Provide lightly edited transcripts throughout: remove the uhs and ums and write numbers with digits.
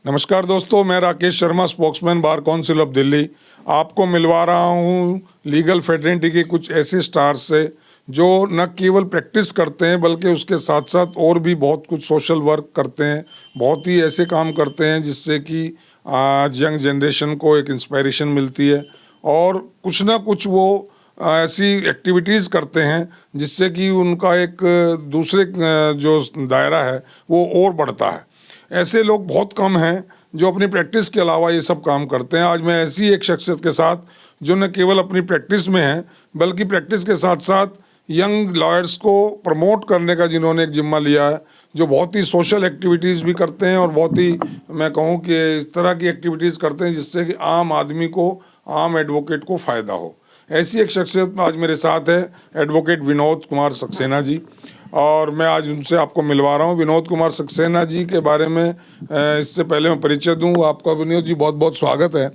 नमस्कार दोस्तों, मैं Rakesh Sharma, spokesman bar council of Delhi, आपको मिलवा रहा हूँ लीगल फ्रेटर्निटी के कुछ ऐसे स्टार्स से जो न केवल प्रैक्टिस करते हैं बल्कि उसके साथ साथ और भी बहुत कुछ सोशल वर्क करते हैं। बहुत ही ऐसे काम करते हैं जिससे कि आज यंग जनरेशन को एक इंस्पायरेशन मिलती है और कुछ ना कुछ वो ऐसी एक्टिविटीज़ करते हैं जिससे कि उनका एक दूसरे जो दायरा है वो और बढ़ता है। ऐसे लोग बहुत कम हैं जो अपनी प्रैक्टिस के अलावा ये सब काम करते हैं। आज मैं ऐसी एक शख्सियत के साथ जो न केवल अपनी प्रैक्टिस में है बल्कि प्रैक्टिस के साथ साथ यंग लॉयर्स को प्रमोट करने का जिन्होंने एक जिम्मा लिया है, जो बहुत ही सोशल एक्टिविटीज़ भी करते हैं और बहुत ही मैं कहूँ कि इस तरह की एक्टिविटीज़ करते हैं जिससे कि आम आदमी को, आम एडवोकेट को फ़ायदा हो। ऐसी एक शख्सियत आज मेरे साथ है, एडवोकेट विनोद कुमार सक्सेना जी, और मैं आज उनसे आपको मिलवा रहा हूँ। विनोद कुमार सक्सेना जी के बारे में इससे पहले मैं परिचय दूँ आपका। विनोद जी, बहुत बहुत स्वागत है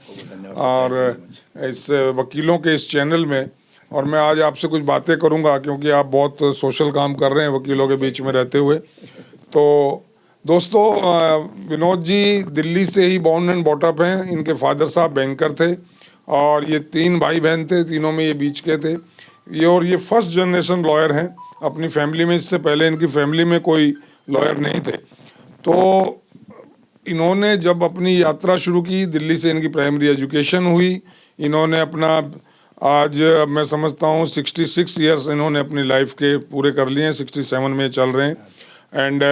और इस वकीलों के इस चैनल में। और मैं आज आपसे कुछ बातें करूँगा क्योंकि आप बहुत सोशल काम कर रहे हैं वकीलों के बीच में रहते हुए। तो दोस्तों, विनोद जी दिल्ली से ही बॉर्न एंड बॉट अप हैं। इनके फादर साहब बैंकर थे और ये 3 भाई बहन थे, तीनों में ये बीच के थे। ये फर्स्ट जनरेशन लॉयर हैं अपनी फैमिली में। इससे पहले इनकी फैमिली में कोई लॉयर नहीं थे। तो इन्होंने जब अपनी यात्रा शुरू की, दिल्ली से इनकी प्राइमरी एजुकेशन हुई। इन्होंने अपना आज मैं समझता हूँ 66 ईयर्स इन्होंने अपनी लाइफ के पूरे कर लिए हैं, 67 में चल रहे हैं। एंड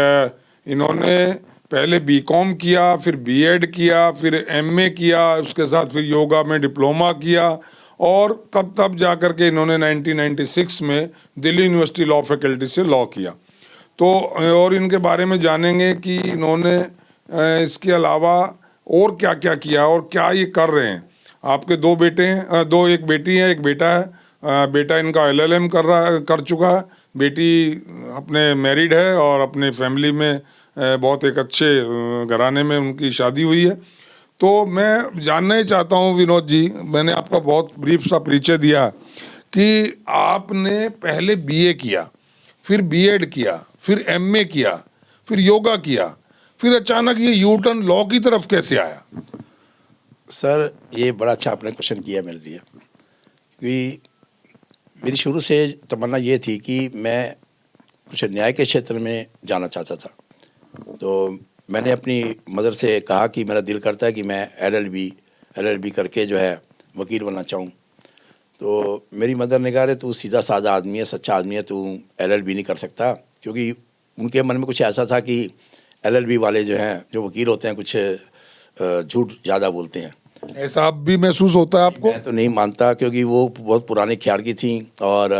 इन्होंने पहले बीकॉम किया, फिर बीएड किया, फिर एमए किया, उसके साथ फिर योगा में डिप्लोमा किया और तब जा कर के इन्होंने 1996 में दिल्ली यूनिवर्सिटी लॉ फैकल्टी से लॉ किया। तो और इनके बारे में जानेंगे कि इन्होंने इसके अलावा और क्या क्या किया और क्या ये कर रहे हैं। आपके 2 बेटे हैं, एक बेटी है, एक बेटा है। बेटा इनका एलएलएम कर चुका है, बेटी अपने मैरिड है और अपने फैमिली में बहुत एक अच्छे घराने में उनकी शादी हुई है। तो मैं जानना ही चाहता हूँ विनोद जी, मैंने आपका बहुत ब्रीफ सा परिचय दिया कि आपने पहले बीए किया, फिर बीएड किया, फिर एमए किया, फिर योगा किया, फिर अचानक ये यू टर्न लॉ की तरफ कैसे आया? सर, ये बड़ा अच्छा आपने क्वेश्चन किया मेरे लिए, क्योंकि मेरी शुरू से तमन्ना ये थी कि मैं कुछ न्याय के क्षेत्र में जाना चाहता था। तो मैंने अपनी मदर से कहा कि मेरा दिल करता है कि मैं एलएलबी करके जो है वकील बनना चाहूँ। तो मेरी मदर ने कहा, अरे तू सीधा साधा आदमी है, सच्चा आदमी है, तू एलएलबी नहीं कर सकता। क्योंकि उनके मन में कुछ ऐसा था कि एलएलबी वाले जो हैं, जो वकील होते हैं, कुछ झूठ ज़्यादा बोलते हैं। ऐसा आप भी महसूस होता है आपको? मैं तो नहीं मानता, क्योंकि वो बहुत पुराने ख्याल की थी और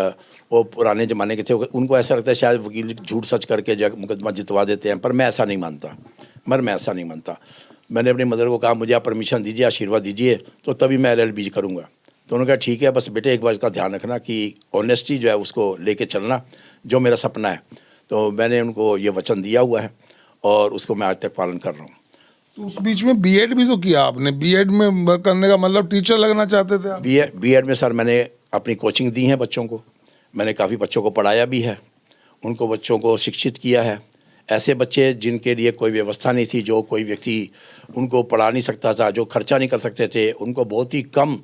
वो पुराने ज़माने के थे। उनको ऐसा लगता है शायद वकील झूठ सच करके मुकदमा जितवा देते हैं, पर मैं ऐसा नहीं मानता। मैंने अपनी मदर को कहा, मुझे आप परमिशन दीजिए, आशीर्वाद दीजिए, तो तभी मैं एलएलबी करूँगा। तो उन्होंने कहा ठीक है, बस बेटे एक बार इसका ध्यान रखना कि ऑनेस्टी जो है उसको लेके चलना, जो मेरा सपना है। तो मैंने उनको ये वचन दिया हुआ है और उसको मैं आज तक पालन कर रहा हूँ। तो उस बीच में बीएड भी तो किया आपने। बीएड में करने का मतलब टीचर लगना चाहते थे आप? बीएड में सर मैंने अपनी कोचिंग दी है बच्चों को, मैंने काफ़ी बच्चों को पढ़ाया भी है, उनको बच्चों को शिक्षित किया है। ऐसे बच्चे जिनके लिए कोई व्यवस्था नहीं थी, जो कोई व्यक्ति उनको पढ़ा नहीं सकता था, जो खर्चा नहीं कर सकते थे, उनको बहुत ही कम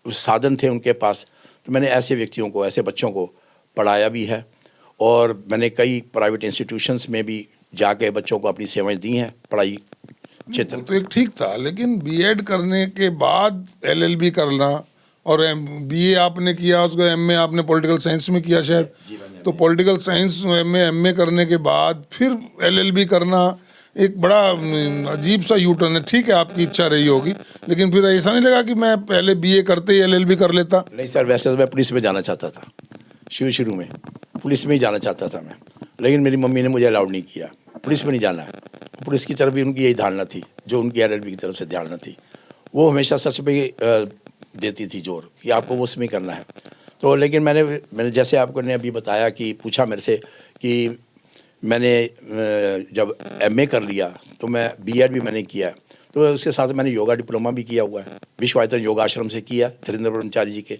साधन थे उनके पास, तो मैंने ऐसे व्यक्तियों को, ऐसे बच्चों को पढ़ाया भी है। और मैंने कई प्राइवेट इंस्टीट्यूशंस में भी जाके बच्चों को अपनी सेवाएं दी हैं पढ़ाई क्षेत्र। तो एक ठीक था, लेकिन बीएड करने के बाद एलएलबी करना और बीए आपने किया, उसको एमए आपने पॉलिटिकल साइंस में किया शायद। तो पॉलिटिकल साइंस में एमए करने के बाद फिर एलएलबी करना एक बड़ा अजीब सा यू टर्न है। ठीक है, आपकी इच्छा रही होगी, लेकिन फिर ऐसा नहीं लगा कि मैं पहले बीए करते ही एलएलबी कर लेता? नहीं सर, वैसे तो मैं पुलिस में जाना चाहता था, शुरू में पुलिस में ही जाना चाहता था मैं, लेकिन मेरी मम्मी ने मुझे अलाउड नहीं किया, पुलिस में नहीं जाना है। पुलिस की तरफ भी उनकी यही धारणा थी, जो उनकी एलएलबी की तरफ से धारणा थी। वो हमेशा सच पे देती थी जोर कि आपको वो उसमें करना है। तो लेकिन मैंने जैसे आपको ने अभी बताया कि पूछा मेरे से कि मैंने जब एमए कर लिया तो मैं बीएड भी मैंने किया, तो उसके साथ मैंने योगा डिप्लोमा भी किया हुआ है, विश्वायतन योगा आश्रम से किया, धीरेन्द्र ब्रह्मचारी जी के।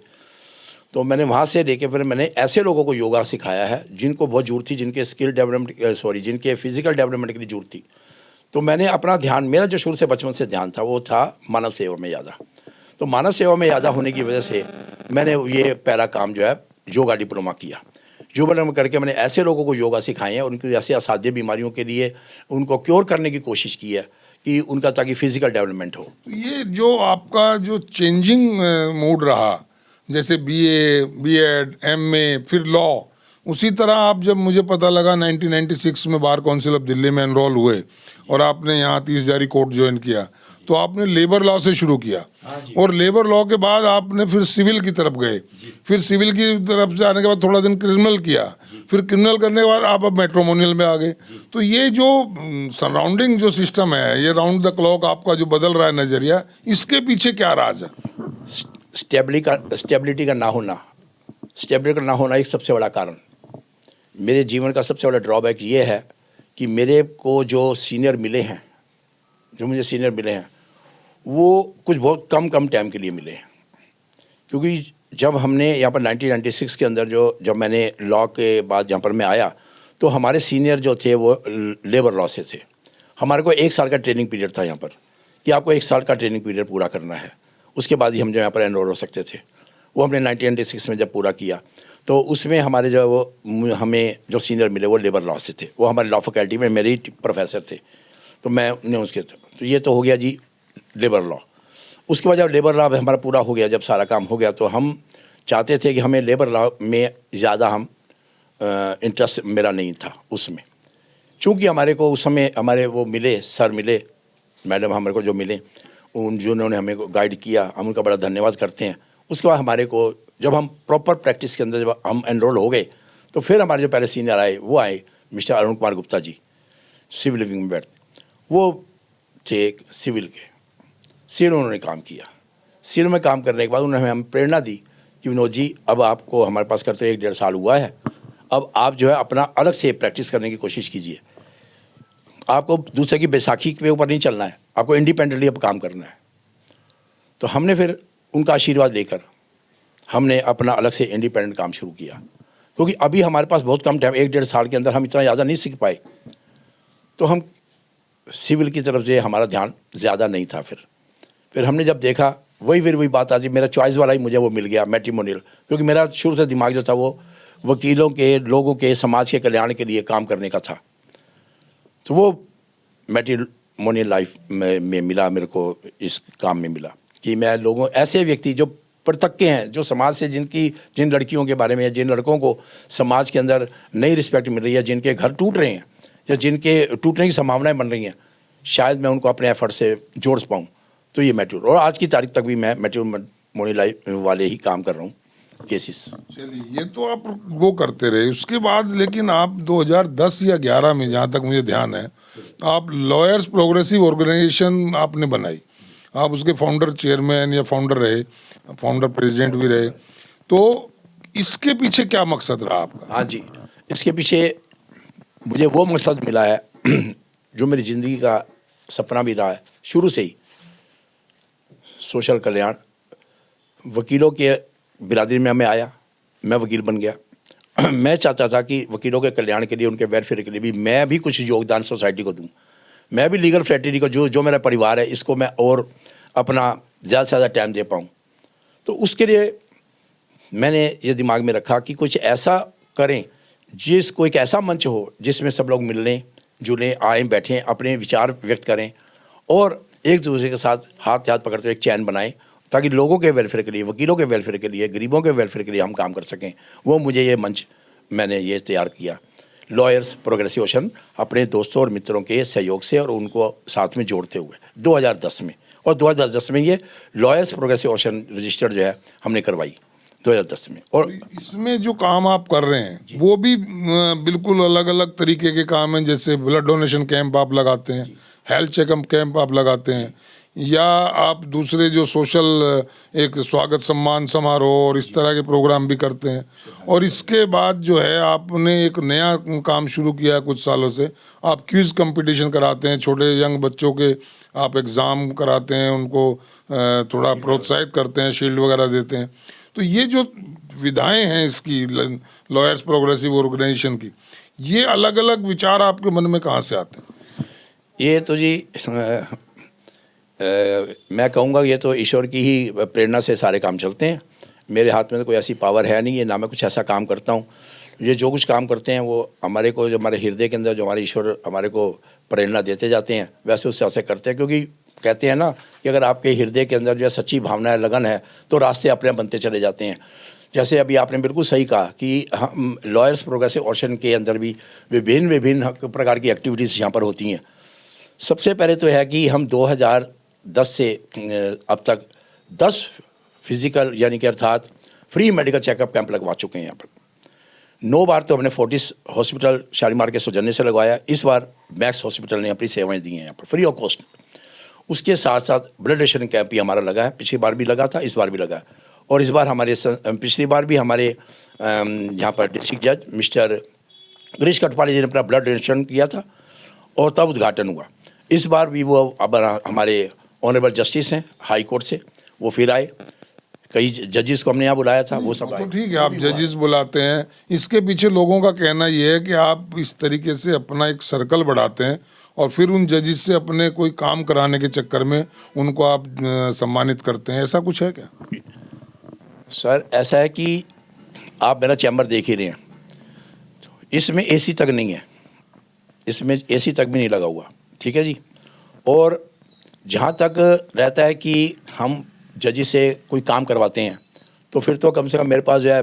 तो मैंने वहाँ से लेके फिर मैंने ऐसे लोगों को योगा सिखाया है जिनको बहुत जरूरत थी, जिनके जिनके फिजिकल डेवलपमेंट के लिए जरूरत थी। तो मैंने अपना ध्यान, मेरा जो शुरू से बचपन से ध्यान था वो था मानव सेवा में ज़्यादा। तो मानव सेवा में ज़्यादा होने की वजह से मैंने ये पहला काम जो है योगा डिप्लोमा किया। योगा डिप्लोमा करके मैंने ऐसे लोगों को योगा सिखाए हैं, उनकी ऐसे असाध्य बीमारियों के लिए उनको क्योर करने की कोशिश की है कि उनका ताकि फिजिकल डेवलपमेंट हो। तो ये जो आपका जो चेंजिंग मूड रहा, जैसे बीए, बीएड, एमए, फिर लॉ, उसी तरह आप, जब मुझे पता लगा 1996 में बार काउंसिल ऑफ दिल्ली में एनरोल हुए और आपने यहाँ 30 जारी कोर्ट ज्वाइन किया, तो आपने लेबर लॉ से शुरू किया और लेबर लॉ के बाद आपने फिर सिविल की तरफ गए, फिर सिविल की तरफ से आने के बाद थोड़ा दिन क्रिमिनल किया, फिर क्रिमिनल करने के बाद आप अब मैट्रिमोनियल में आ गए। तो ये जो सराउंडिंग जो सिस्टम है, ये राउंड द क्लॉक आपका जो बदल रहा है नज़रिया, इसके पीछे क्या राज है? स्टेबिलिटी का ना होना एक सबसे बड़ा कारण। मेरे जीवन का सबसे बड़ा ड्रॉबैक ये है कि मेरे को जो सीनियर मिले हैं, जो मुझे सीनियर मिले हैं, वो कुछ बहुत कम टाइम के लिए मिले हैं। क्योंकि जब हमने यहाँ पर 1996 के अंदर जब मैंने लॉ के बाद यहाँ पर मैं आया, तो हमारे सीनियर जो थे वो लेबर लॉ से थे। हमारे को 1 साल का ट्रेनिंग पीरियड था यहाँ पर कि आपको 1 साल का ट्रेनिंग पीरियड पूरा करना है, उसके बाद ही हम जो यहाँ पर एनरोल हो सकते थे। वो हमने 1996 में जब पूरा किया तो उसमें हमारे हमें जो सीनियर मिले वो लेबर लॉ से थे। वो हमारे लॉ फैकल्टी में मेरे ही प्रोफेसर थे, तो मैं उन्हें उसके, तो ये तो हो गया जी लेबर लॉ। उसके बाद जब लेबर लॉ हमारा पूरा हो गया, जब सारा काम हो गया, तो हम चाहते थे कि हमें लेबर लॉ में ज़्यादा इंटरेस्ट मेरा नहीं था उसमें। चूँकि हमारे को उस समय हमारे वो मिले, सर मिले, मैडम हमारे को जो मिले, जिन्होंने हमें को गाइड किया, हम उनका बड़ा धन्यवाद करते हैं। उसके बाद हमारे को जब हम प्रॉपर प्रैक्टिस के अंदर जब हम एनरोल हो गए, तो फिर हमारे जो पहले सीनियर आए वो आए mister Arun Kumar Gupta ji, civil wing में बैठते, वो थे सिविल के। सिविल उन्होंने काम किया। सिविल में काम करने के बाद उन्होंने हमें प्रेरणा दी कि विनोद जी, अब आपको हमारे पास करते 1-1.5 साल हुआ है, अब आप जो है अपना अलग से प्रैक्टिस करने की कोशिश कीजिए। आपको दूसरे की बैसाखी के ऊपर नहीं चलना है, आपको इंडिपेंडेंटली अब काम करना है। तो हमने फिर उनका आशीर्वाद लेकर हमने अपना अलग से इंडिपेंडेंट काम शुरू किया, क्योंकि अभी हमारे पास बहुत कम टाइम, 1-1.5 साल के अंदर हम इतना ज़्यादा नहीं सीख पाए। तो हम सिविल की तरफ से हमारा ध्यान ज़्यादा नहीं था। फिर हमने जब देखा, वही बात आती, मेरा चॉइस वाला ही मुझे वो मिल गया मैट्रिमोनियल, क्योंकि मेरा शुरू से दिमाग जो था वो वकीलों के, लोगों के, समाज के कल्याण के लिए काम करने का था। तो वो मैट्रिमोनियल लाइफ में मिला मेरे को, इस काम में मिला कि मैं लोगों, ऐसे व्यक्ति जो प्रतक्के हैं, जो समाज से जिन लड़कियों के बारे में या जिन लड़कों को समाज के अंदर नई रिस्पेक्ट मिल रही है, जिनके घर टूट रहे हैं या जिनके टूटने की संभावनाएं बन रही हैं, शायद मैं उनको अपने एफर्ट से जोड़ पाऊँ। तो ये मैट्रिमोनियल, और आज की तारीख तक भी मैं मैट्रिमोनियल लाइफ वाले ही काम कर रहा हूँ, केसेस। चलिए, ये तो आप वो करते रहे। उसके बाद लेकिन आप 2010 या 11 में, जहाँ तक मुझे ध्यान है, आप लॉयर्स प्रोग्रेसिव ऑर्गेनाइजेशन आपने बनाई। आप उसके फाउंडर चेयरमैन या फाउंडर रहे, फाउंडर प्रेसिडेंट भी रहे। तो इसके पीछे क्या मकसद रहा आपका? हाँ जी, इसके पीछे मुझे वो मकसद मिला है जो मेरी ज़िंदगी का सपना भी रहा है शुरू से ही, सोशल कल्याण। वकीलों के बिरादरी में मैं आया, मैं वकील बन गया। मैं चाहता था कि वकीलों के कल्याण के लिए, उनके वेलफेयर के लिए भी मैं भी कुछ योगदान सोसाइटी को दूं। मैं भी लीगल फ्रेटर्निटी को, जो मेरा परिवार है, इसको मैं और अपना ज़्यादा से ज़्यादा टाइम दे पाऊँ। तो उसके लिए मैंने ये दिमाग में रखा कि कुछ ऐसा करें जिसको एक ऐसा मंच हो जिसमें सब लोग मिलने जुलें, आएँ, बैठें, अपने विचार व्यक्त करें और एक दूसरे के साथ हाथ पकड़ते हुए एक चैन बनाएं, ताकि लोगों के वेलफेयर के लिए, वकीलों के वेलफेयर के लिए, गरीबों के वेलफेयर के लिए हम काम कर सकें। वो मुझे ये मंच, मैंने ये तैयार किया, लॉयर्स प्रोग्रेसिव ओशन, अपने दोस्तों और मित्रों के सहयोग से और उनको साथ में जोड़ते हुए 2010 में। और 2010 में ये लॉयर्स प्रोग्रेसिव ओशन रजिस्टर्ड जो है हमने करवाई 2010 में। और इसमें जो काम आप कर रहे हैं वो भी बिल्कुल अलग अलग तरीके के काम हैं। जैसे ब्लड डोनेशन कैंप आप लगाते हैं, हेल्थ चेकअप कैंप आप लगाते हैं, या आप दूसरे जो सोशल एक स्वागत सम्मान समारोह और इस तरह के प्रोग्राम भी करते हैं। और इसके बाद जो है आपने एक नया काम शुरू किया है कुछ सालों से, आप क्विज कंपटीशन कराते हैं, छोटे यंग बच्चों के आप एग्ज़ाम कराते हैं, उनको थोड़ा प्रोत्साहित करते हैं, शील्ड वगैरह देते हैं। तो ये जो विधाएं हैं इसकी, लॉयर्स प्रोग्रेसिव ऑर्गेनाइजेशन की, ये अलग अलग विचार आपके मन में कहाँ से आते हैं? ये तो जी मैं कहूँगा ये तो ईश्वर की ही प्रेरणा से सारे काम चलते हैं। मेरे हाथ में तो कोई ऐसी पावर है नहीं है, ना मैं कुछ ऐसा काम करता हूँ। ये जो कुछ काम करते हैं वो हमारे को, जो हमारे हृदय के अंदर जो हमारे ईश्वर हमारे को प्रेरणा देते जाते हैं, वैसे उससे ऐसे करते हैं। क्योंकि कहते हैं ना कि अगर आपके हृदय के अंदर जो है सच्ची भावना है, लगन है, तो रास्ते अपने आप बनते चले जाते हैं। जैसे अभी आपने बिल्कुल सही कहा कि हम लॉयर्स प्रोग्रेसिव ऑर्गेनाइजेशन के अंदर भी विभिन्न विभिन्न प्रकार की एक्टिविटीज़ यहाँ पर होती हैं। सबसे पहले तो है कि हम 2010 से अब तक 10 फिजिकल यानी कि अर्थात फ्री मेडिकल चेकअप कैंप लगवा चुके हैं यहाँ पर। 9 बार तो हमने फोर्टिस हॉस्पिटल शालीमार के सौजन्य से लगवाया। इस बार मैक्स हॉस्पिटल ने अपनी सेवाएं दी हैं यहाँ पर फ्री ऑफ कॉस्ट। उसके साथ साथ ब्लड डोनेशन कैंप भी हमारा लगा है, पिछली बार भी लगा था, इस बार भी लगा है। और इस बार हमारे पिछली बार भी हमारे यहाँ पर डिस्ट्रिक्ट जज मिस्टर गिरीश कटपाली जी ने अपना ब्लड डोनेशन किया था और तब उद्घाटन हुआ। इस बार भी वो अब हमारे ऑनरेबल जस्टिस हैं हाई कोर्ट से, वो फिर आए। कई जजेस को हमने यहाँ बुलाया था, वो सब आए। तो ठीक है, आप जजेस बुलाते हैं, इसके पीछे लोगों का कहना ये है कि आप इस तरीके से अपना एक सर्कल बढ़ाते हैं और फिर उन जजेस से अपने कोई काम कराने के चक्कर में उनको आप सम्मानित करते हैं, ऐसा कुछ है क्या? सर ऐसा है कि आप मेरा चैम्बर देख ही रहे हैं, इसमें एसी तक नहीं है, इसमें एसी तक भी नहीं लगा हुआ, ठीक है जी। और जहाँ तक रहता है कि हम जज से कोई काम करवाते हैं तो फिर तो कम से कम मेरे पास जो है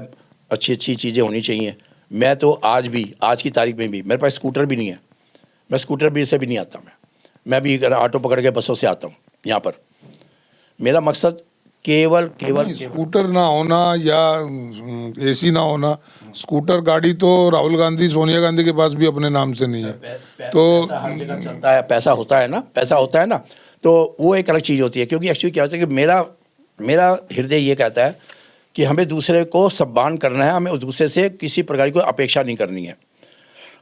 अच्छी अच्छी चीज़ें होनी चाहिए। मैं तो आज भी, आज की तारीख में भी मेरे पास स्कूटर भी नहीं है, मैं स्कूटर भी से भी नहीं आता। मैं भी ऑटो पकड़ के बसों से आता हूँ यहाँ पर। मेरा मकसद केवल स्कूटर ना होना या एसी ना होना, स्कूटर गाड़ी तो राहुल गांधी सोनिया गांधी के पास भी अपने नाम से नहीं है। तो पैसा हर जगह चलता है, पैसा होता है ना, पैसा होता है ना, तो वो एक अलग चीज़ होती है। क्योंकि एक्चुअली क्या होता है कि मेरा हृदय ये कहता है कि हमें दूसरे को सम्मान करना है, हमें उस दूसरे से किसी प्रकार की अपेक्षा नहीं करनी है।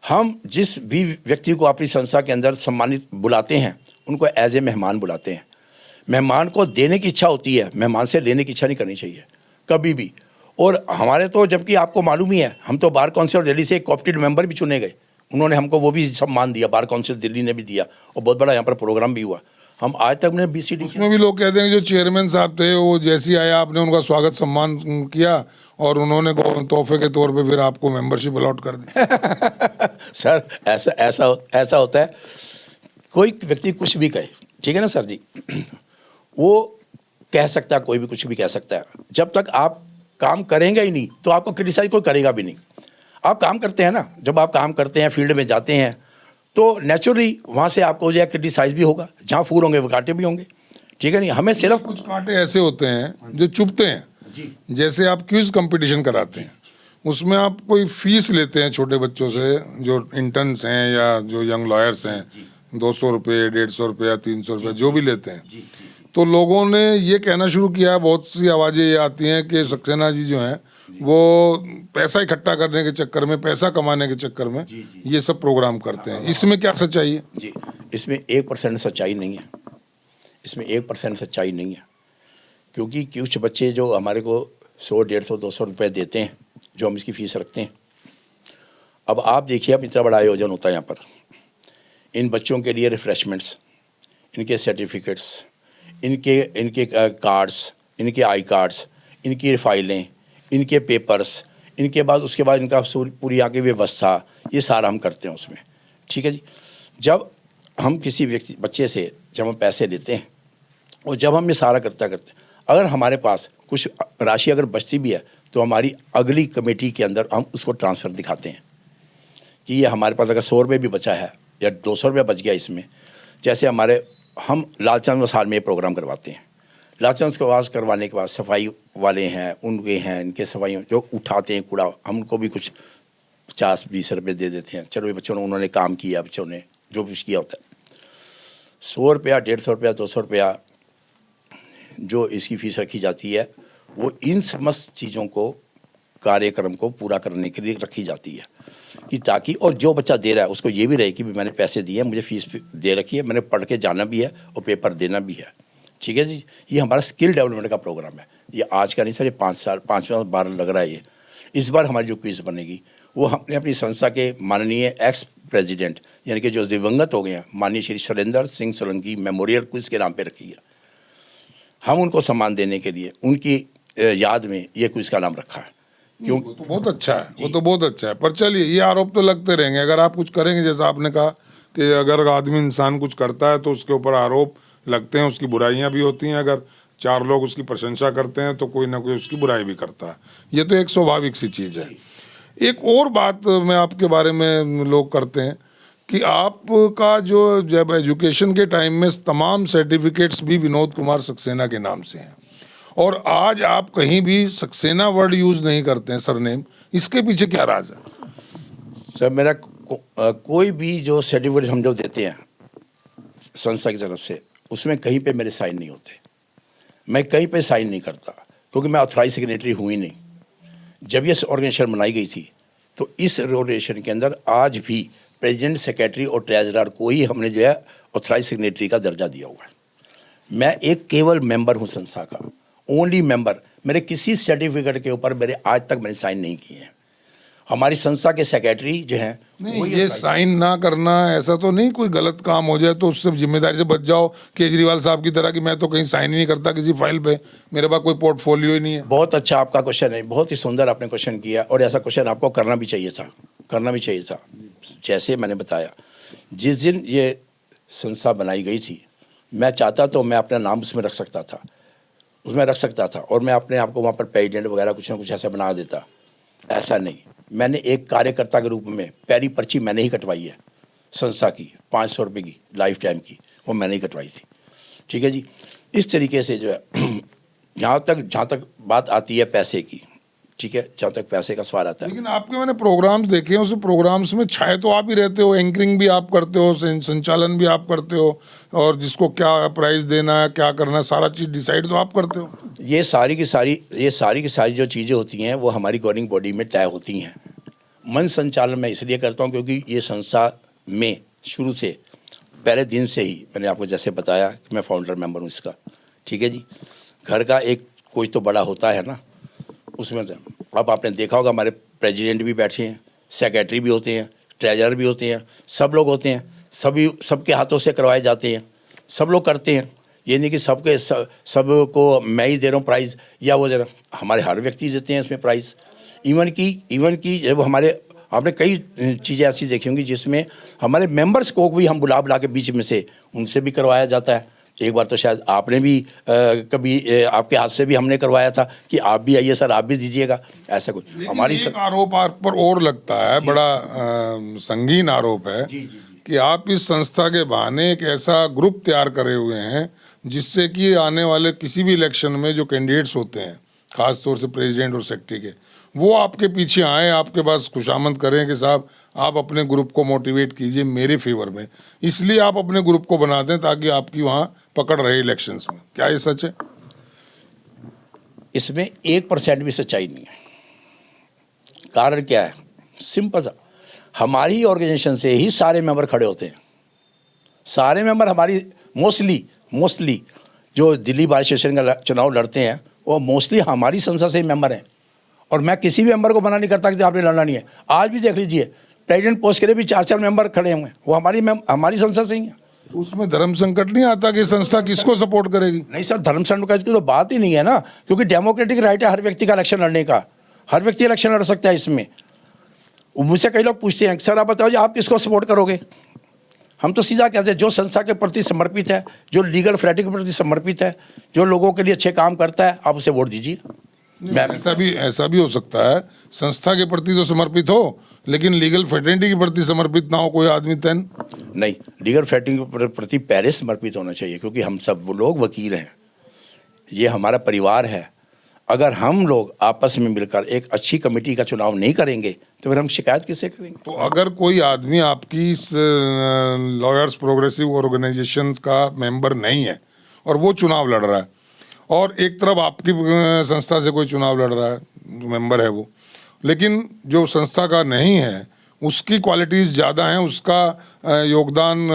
हम जिस भी व्यक्ति को अपनी संस्था के अंदर सम्मानित बुलाते हैं उनको एज ए मेहमान बुलाते हैं। मेहमान को देने की इच्छा होती है, मेहमान से लेने की इच्छा नहीं करनी चाहिए कभी भी। और हमारे तो, जबकि आपको मालूम ही है, हम तो बार काउंसिल दिल्ली से एक कोऑपरेटिव मेंबर भी चुने गए, उन्होंने हमको वो भी सम्मान दिया, बार काउंसिल दिल्ली ने भी दिया और बहुत बड़ा यहाँ पर प्रोग्राम भी हुआ। हम आज तक ने BCD उसमें भी लोग कहते हैं कि जो चेयरमैन साहब थे वो जैसे आया आपने उनका स्वागत सम्मान किया और उन्होंने तोहफे के तौर पे फिर आपको मेंबरशिप अलॉट कर दी। सर ऐसा होता है, कोई व्यक्ति कुछ भी कहे, ठीक है ना सर जी, वो कह सकता है, कोई भी कुछ भी कह सकता है। जब तक आप काम करेंगे ही नहीं तो आपको क्रिटिसाइज कोई करेगा भी नहीं। आप काम करते हैं ना, जब आप काम करते हैं, फील्ड में जाते हैं, तो नेचुरली वहाँ से आपको जो है क्रिटिसाइज भी होगा। जहाँ फूल होंगे वो कांटे भी होंगे, ठीक है नहीं। हमें सिर्फ कुछ कांटे ऐसे होते हैं जो चुभते हैं जी। जैसे आप क्विज कंपटीशन कराते हैं, उसमें आप कोई फीस लेते हैं छोटे बच्चों से, जो इंटर्न्स हैं या जो यंग लॉयर्स हैं, 200 रुपये, 150 रुपये, 300 रुपये जो भी लेते हैं। तो लोगों ने ये कहना शुरू किया, बहुत सी आवाज़ें ये आती हैं कि सक्सेना जी जो हैं वो पैसा इकट्ठा करने के चक्कर में, पैसा कमाने के चक्कर में ये सब प्रोग्राम करते हैं। इसमें क्या सच्चाई है? जी, इसमें 1% सच्चाई नहीं है, इसमें 1% सच्चाई नहीं है। क्योंकि कुछ बच्चे जो हमारे को 100, 150, 200 रुपये देते हैं, जो हम इसकी फ़ीस रखते हैं। अब आप देखिए, अब इतना बड़ा आयोजन होता है यहाँ पर, इन बच्चों के लिए रिफ़्रेशमेंट्स, इनके सर्टिफिकेट्स, इनके कार्ड्स, इनके आई कार्ड्स, इनकी फाइलें, इनके पेपर्स, इनके बाद उसके बाद इनका पूरी आगे व्यवस्था, ये सारा हम करते हैं उसमें, ठीक है जी। जब हम किसी बच्चे से जब हम पैसे लेते हैं और जब हम ये सारा करते अगर हमारे पास कुछ राशि अगर बचती भी है तो हमारी अगली कमेटी के अंदर हम उसको ट्रांसफ़र दिखाते हैं कि ये हमारे पास अगर 100 रुपये भी बचा है या 200 रुपये बच गया इसमें। जैसे हम लालचंद वसाल में ये प्रोग्राम करवाते हैं। लालचंद वास करवाने के बाद सफाई वाले हैं, उनके हैं, इनके सफाई जो उठाते हैं कूड़ा, हम उनको भी कुछ 50-20 रुपये दे देते हैं। चलो ये बच्चों ने, उन्होंने काम किया, बच्चों ने जो कुछ किया होता है। 100 रुपया, 150 रुपया, 200 रुपया जो इसकी फ़ीस रखी जाती है, वो इन समस्त चीज़ों को, कार्यक्रम को पूरा करने के लिए रखी जाती है कि ताकि, और जो बच्चा दे रहा है उसको ये भी रहे कि मैंने पैसे दिए हैं, मुझे फ़ीस दे रखी है, मैंने पढ़ के जाना भी है और पेपर देना भी है, ठीक है जी। ये हमारा स्किल डेवलपमेंट का प्रोग्राम है। ये आज का नहीं सर, ये 5 साल 5 बार लग रहा है ये। इस बार हमारी जो क्विज़ बनेगी वो हमने अपनी संस्था के माननीय एक्स प्रेसिडेंट यानी कि जो दिवंगत हो गए हैं माननीय श्री सुरेंद्र सिंह सोलंकी मेमोरियल क्विज के नाम पे रखी है। हम उनको सम्मान देने के लिए उनकी याद में ये क्विज का नाम रखा है। क्यों? वो तो बहुत अच्छा है, वो तो बहुत अच्छा है। पर चलिए, ये आरोप तो लगते रहेंगे। अगर आप कुछ करेंगे, जैसा आपने कहा कि अगर आदमी इंसान कुछ करता है तो उसके ऊपर आरोप लगते हैं, उसकी बुराइयां भी होती हैं। अगर 4 लोग उसकी प्रशंसा करते हैं तो कोई ना कोई उसकी बुराई भी करता है। ये तो एक स्वाभाविक सी चीज़ है। एक और बात मैं आपके बारे में लोग करते हैं कि आपका जो जब एजुकेशन के टाइम में तमाम सर्टिफिकेट्स भी विनोद कुमार सक्सेना के नाम से हैं, और आज आप कहीं भी सक्सेना वर्ड यूज़ नहीं करते हैं सरनेम। इसके पीछे क्या राज है? सर मेरा कोई भी जो सर्टिफिकेट हम जो देते हैं संस्था की तरफ से, उसमें कहीं पे मेरे साइन नहीं होते। मैं कहीं पे साइन नहीं करता क्योंकि मैं ऑथराइज सिग्नेटरी हूँ ही नहीं। जब ये ऑर्गेनाइजेशन बनाई गई थी तो इस ऑर्गेनाइजेशन के अंदर आज भी प्रेसिडेंट, सेक्रेटरी और ट्रेजरर को ही हमने जो है ऑथराइज सिग्नेटरी का दर्जा दिया हुआ है। मैं एक केवल मेंबर हूँ संस्था का, ओनली मेंबर। मेरे किसी सर्टिफिकेट के ऊपर मेरे आज तक मैंने साइन नहीं किए हैं। हमारी संस्था के सेक्रेटरी जो हैं नहीं, ये साइन ना करना ऐसा तो नहीं कोई गलत काम हो जाए तो उससे जिम्मेदारी से बच जाओ, केजरीवाल साहब की तरह कि मैं तो कहीं साइन ही नहीं करता किसी फाइल पे, मेरे पास कोई पोर्टफोलियो ही नहीं है। बहुत अच्छा आपका क्वेश्चन है, बहुत ही सुंदर आपने क्वेश्चन किया और ऐसा क्वेश्चन आपको करना भी चाहिए था, करना भी चाहिए था। जैसे मैंने बताया, जिस दिन ये संस्था बनाई गई थी, मैं चाहता तो मैं अपना नाम उसमें रख सकता था, उसमें रख सकता था और मैं अपने आप को वहाँ पर प्रेसिडेंट वगैरह कुछ ना कुछ ऐसा बना देता। ऐसा नहीं, मैंने एक कार्यकर्ता के रूप में पहली पर्ची मैंने ही कटवाई है संस्था की, 500 रुपये की लाइफ टाइम की, वो मैंने ही कटवाई थी। ठीक है जी। इस तरीके से जो है जहाँ तक बात आती है पैसे की, ठीक है, जहाँ तक पैसे का सवाल आता है, लेकिन आपके मैंने प्रोग्राम्स देखे हैं, उस प्रोग्राम्स में छाए तो आप ही रहते हो, एंकरिंग भी आप करते हो, संचालन भी आप करते हो, और जिसको क्या प्राइज देना है, क्या करना है, सारा चीज़ डिसाइड तो आप करते हो। ये सारी की सारी जो चीज़ें होती हैं वो हमारी गवर्निंग बॉडी में तय होती हैं। मन संचालन मैं इसलिए करता हूँ क्योंकि ये संस्था में शुरू से पहले दिन से ही मैंने आपको जैसे बताया कि मैं फाउंडर मेंबर हूँ इसका। ठीक है जी। घर का एक कोई तो बड़ा होता है ना, उसमें अब आपने देखा होगा हमारे प्रेसिडेंट भी बैठे हैं, सेक्रेटरी भी होते हैं, ट्रेजरर भी होते हैं, सब लोग होते हैं, सबके हाथों से करवाए जाते हैं, सब लोग करते हैं। ये नहीं कि सबको मैं ही दे रहा हूँ प्राइज़ या वो दे रहा हूँ, हमारे हर व्यक्ति देते हैं इसमें प्राइज़। इवन की जब आपने कई चीज़ें ऐसी देखी होंगी जिसमें हमारे मेंबर्स को भी हम बुला के बीच में से उनसे भी करवाया जाता है। एक बार तो शायद आपने भी कभी आपके हाथ से भी हमने करवाया था कि आप भी आइए सर, आप भी दीजिएगा, ऐसा कुछ। हमारी एक आरोप आप पर और लगता है, बड़ा संगीन आरोप है कि आप इस संस्था के बहाने एक ऐसा ग्रुप तैयार करे हुए हैं जिससे कि आने वाले किसी भी इलेक्शन में जो कैंडिडेट्स होते हैं, खास तौर से प्रेसिडेंट और सेक्रेटरी के, वो आपके पीछे आए, आपके पास खुशामद करें कि साहब आप अपने ग्रुप को मोटिवेट कीजिए मेरे फेवर में, इसलिए आप अपने ग्रुप को बना दें ताकि आपकी वहाँ पकड़ रहे इलेक्शंस में। क्या ये सच है? इसमें 1% भी सच्चाई नहीं है। कारण क्या है? सिंपल सा, हमारी ऑर्गेनाइजेशन से ही सारे मेंबर खड़े होते हैं। सारे मेंबर हमारी मोस्टली जो दिल्ली बार एसोसिएशन का चुनाव लड़ते हैं वो मोस्टली हमारी संस्था से ही मेंबर हैं। और मैं किसी भी मेंबर को मना नहीं करता कि आपने लड़ना नहीं है। आज भी देख लीजिए, प्रेसिडेंट पोस्ट के लिए भी 4 मेंबर खड़े हुए हैं, वो हमारी संस्था से ही है। तो उसमें धर्म संकट नहीं आता कि संस्था किसको सपोर्ट करेगी? नहीं सर, धर्म संकट की तो बात ही नहीं है ना, क्योंकि डेमोक्रेटिक राइट है हर व्यक्ति का इलेक्शन लड़ने का। हर व्यक्ति इलेक्शन लड़ सकता है इसमें। मुझसे कई लोग पूछते हैं, सर आप बताओ जी आप किसको सपोर्ट करोगे? हम तो सीधा कहते हैं जो संस्था के प्रति समर्पित है, जो लीगल फ्रेटिक के प्रति समर्पित है, जो लोगों के लिए अच्छे काम करता है, आप उसे वोट दीजिए। ऐसा भी हो सकता है, संस्था के प्रति तो समर्पित हो लेकिन लीगल फ्रेटर्निटी के प्रति समर्पित ना हो कोई आदमी तन। नहीं, लीगल फ्रेटर्निटी के प्रति पहले समर्पित होना चाहिए, क्योंकि हम सब लोग वकील हैं, ये हमारा परिवार है। अगर हम लोग आपस में मिलकर एक अच्छी कमेटी का चुनाव नहीं करेंगे तो फिर हम शिकायत किससे करेंगे? तो अगर कोई आदमी आपकी इस लॉयर्स प्रोग्रेसिव ऑर्गेनाइजेशन का मेंबर नहीं है और वो चुनाव लड़ रहा है, और एक तरफ आपकी संस्था से कोई चुनाव लड़ रहा है, मेंबर है वो, लेकिन जो संस्था का नहीं है उसकी क्वालिटीज़ ज़्यादा हैं, उसका योगदान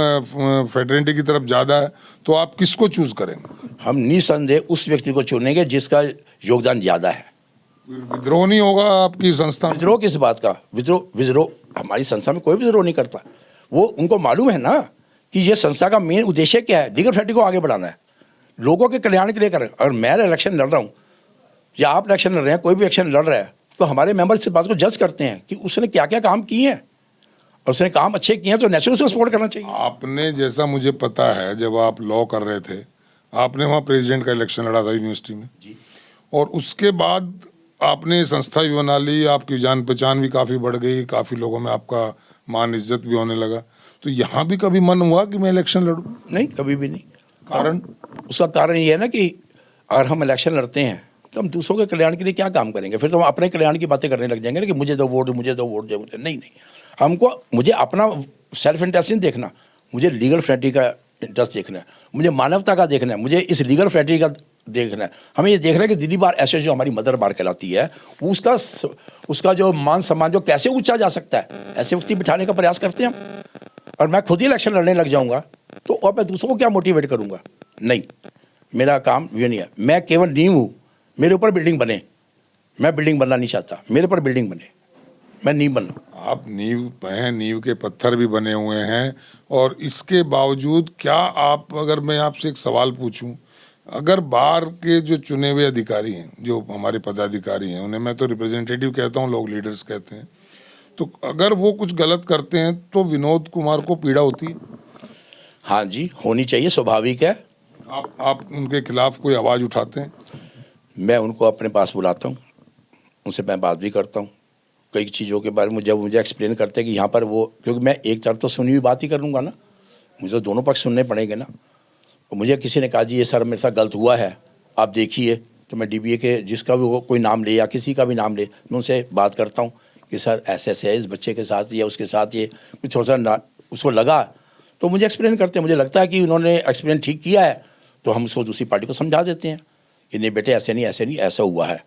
फ्रेटर्निटी की तरफ ज़्यादा है, तो आप किसको चूज़ करेंगे? हम निसंदेह उस व्यक्ति को चुनेंगे जिसका योगदान ज़्यादा है। विद्रोह नहीं होगा आपकी संस्था में? विद्रोह किस बात का? विद्रोह हमारी संस्था में कोई विद्रोह नहीं करता। वो उनको मालूम है ना कि ये संस्था का मेन उद्देश्य क्या है, लीगल फ्रेटर्निटी को आगे बढ़ाना है, लोगों के कल्याण के लिए करें। अगर मैं इलेक्शन लड़ रहा हूँ या आप इलेक्शन लड़ रहे हैं, कोई भी इलेक्शन लड़ रहा है, तो हमारे मेंबर्स इस बात को जज करते हैं कि उसने क्या क्या काम किए हैं, और उसने काम अच्छे किए हैं तो नेचुरल उसको सपोर्ट करना चाहिए। आपने, जैसा मुझे पता है, जब आप लॉ कर रहे थे आपने वहाँ प्रेसिडेंट का इलेक्शन लड़ा था यूनिवर्सिटी में जी। और उसके बाद आपने संस्था भी बना ली, आपकी जान पहचान भी काफ़ी बढ़ गई, काफ़ी लोगों में आपका मान इज्जत भी होने लगा। तो यहाँ भी कभी मन हुआ कि मैं इलेक्शन लड़ूं? नहीं, कभी भी नहीं। कारण? उसका कारण ये है ना कि अगर हम इलेक्शन लड़ते हैं तो हम दूसरों के कल्याण के लिए क्या काम करेंगे? फिर तो हम अपने कल्याण की बातें करने लग जाएंगे ना कि मुझे दो वोट, मुझे दो वोट, मुझे नहीं। मुझे अपना सेल्फ इंटरेस्ट नहीं देखना, मुझे लीगल फ्रेटर्निटी का इंटरेस्ट देखना है, मुझे मानवता का देखना है, मुझे इस लीगल फ्रेटर्निटी का देखना है। हमें ये देखना है कि दिल्ली बार ऐसे जो हमारी मदर बार कहलाती है, उसका जो मान सम्मान जो कैसे ऊंचा जा सकता है, ऐसे व्यक्ति बिठाने का प्रयास करते हैं हम। और मैं खुद ही इलेक्शन लड़ने लग जाऊंगा तो अब मैं दूसरों को क्या मोटिवेट करूंगा? नहीं, मेरा काम ये नहीं है। मैं केवल नींव हूँ, मेरे ऊपर बिल्डिंग बने, मैं बिल्डिंग बनना नहीं चाहता, मेरे ऊपर बिल्डिंग बने, मैं नींव बनूँ। आप नींव हैं, नींव के पत्थर भी बने हुए हैं, और इसके बावजूद क्या आप, अगर मैं आपसे एक सवाल पूछूं, अगर बार के जो चुने हुए अधिकारी हैं, जो हमारे पदाधिकारी हैं, उन्हें मैं तो रिप्रेजेंटेटिव कहता हूं, लोग लीडर्स कहते हैं, तो अगर वो कुछ गलत करते हैं तो विनोद कुमार को पीड़ा होती है? हाँ जी, होनी चाहिए, स्वाभाविक है। आप उनके खिलाफ कोई आवाज़ उठाते हैं? मैं उनको अपने पास बुलाता हूँ, उनसे मैं बात भी करता हूँ कई चीज़ों के बारे में। जब मुझे एक्सप्लेन करते हैं कि यहाँ पर वो, क्योंकि मैं एक तरफ तो सुनी हुई बात ही कर लूँगा ना, मुझे तो दोनों पक्ष सुनने पड़ेंगे ना। और मुझे किसी ने कहा जी ये सर मेरे साथ गलत हुआ है, आप देखिए, तो मैं DBA के जिसका भी वो कोई नाम ले या किसी का भी नाम ले, मैं उनसे बात करता हूँ कि सर ऐसे ऐसे है इस बच्चे के साथ या उसके साथ, ये कुछ थोड़ा सा उसको लगा, तो मुझे एक्सप्लेन करते हैं। मुझे लगता है कि उन्होंने एक्सप्लेन ठीक किया है तो हम उसको दूसरी पार्टी को समझा देते हैं कि नहीं बेटे ऐसे नहीं ऐसा हुआ है,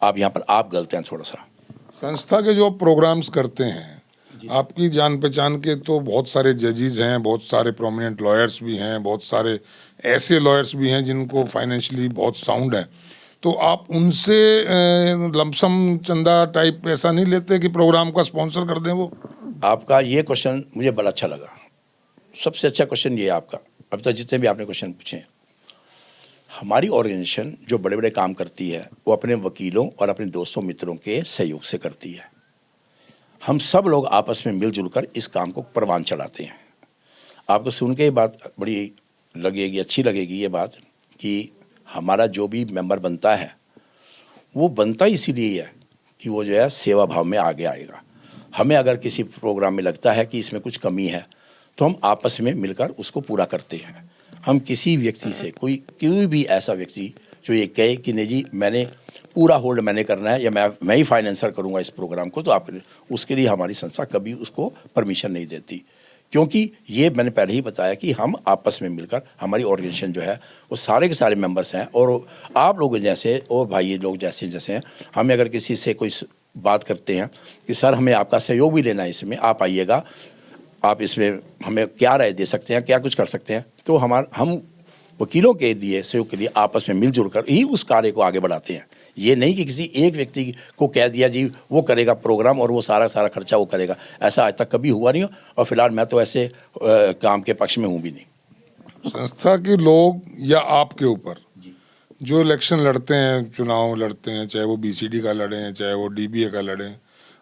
आप यहाँ पर आप गलत हैं थोड़ा सा। संस्था के जो प्रोग्राम्स करते हैं, आपकी जान पहचान के तो बहुत सारे जजेस हैं, बहुत सारे प्रोमिनेंट लॉयर्स भी हैं, बहुत सारे ऐसे लॉयर्स भी हैं जिनको फाइनेंशियली बहुत साउंड है, तो आप उनसे लमसम चंदा टाइप ऐसा नहीं लेते कि प्रोग्राम का स्पॉन्सर कर दें वो? आपका ये क्वेश्चन मुझे बड़ा अच्छा लगा, सबसे अच्छा क्वेश्चन ये है आपका, अब तक जितने भी आपने क्वेश्चन पूछे हैं। हमारी ऑर्गेनाइजेशन जो बड़े बड़े काम करती है वो अपने वकीलों और अपने दोस्तों मित्रों के सहयोग से करती है। हम सब लोग आपस में मिलजुल कर इस काम को परवान चढ़ाते हैं। आपको सुन के ये बात बड़ी लगेगी, अच्छी लगेगी ये बात कि हमारा जो भी मेंबर बनता है वो बनता इसीलिए है कि वो जो है सेवा भाव में आगे आएगा। हमें अगर किसी प्रोग्राम में लगता है कि इसमें कुछ कमी है तो हम आपस में मिलकर उसको पूरा करते हैं। हम किसी व्यक्ति से कोई भी ऐसा व्यक्ति जो ये कहे कि नहीं जी मैंने पूरा होल्ड मैंने करना है या मैं ही फाइनेंसर करूँगा इस प्रोग्राम को, तो आप उसके लिए हमारी संस्था कभी उसको परमिशन नहीं देती, क्योंकि ये मैंने पहले ही बताया कि हम आपस में मिलकर, हमारी ऑर्गेनाइजेशन जो है वो सारे के सारे मेंबर्स हैं, और आप लोग जैसे और भाई लोग जैसे हैं, हमें अगर किसी से कोई बात करते हैं कि सर हमें आपका सहयोग भी लेना है, इसमें आप आइएगा, आप इसमें हमें क्या राय दे सकते हैं, क्या कुछ कर सकते हैं, तो हम वकीलों के लिए सहयोग के लिए आपस में मिलजुल कर ही उस कार्य को आगे बढ़ाते हैं। ये नहीं कि किसी एक व्यक्ति को कह दिया जी वो करेगा प्रोग्राम और वो सारा खर्चा वो करेगा, ऐसा आज तक कभी हुआ नहीं हो, और फिलहाल मैं तो ऐसे काम के पक्ष में हूँ भी नहीं। संस्था के लोग या आपके ऊपर जो इलेक्शन लड़ते हैं, चुनाव लड़ते हैं, चाहे वो BCD का लड़ें चाहे वो DBA का लड़ें,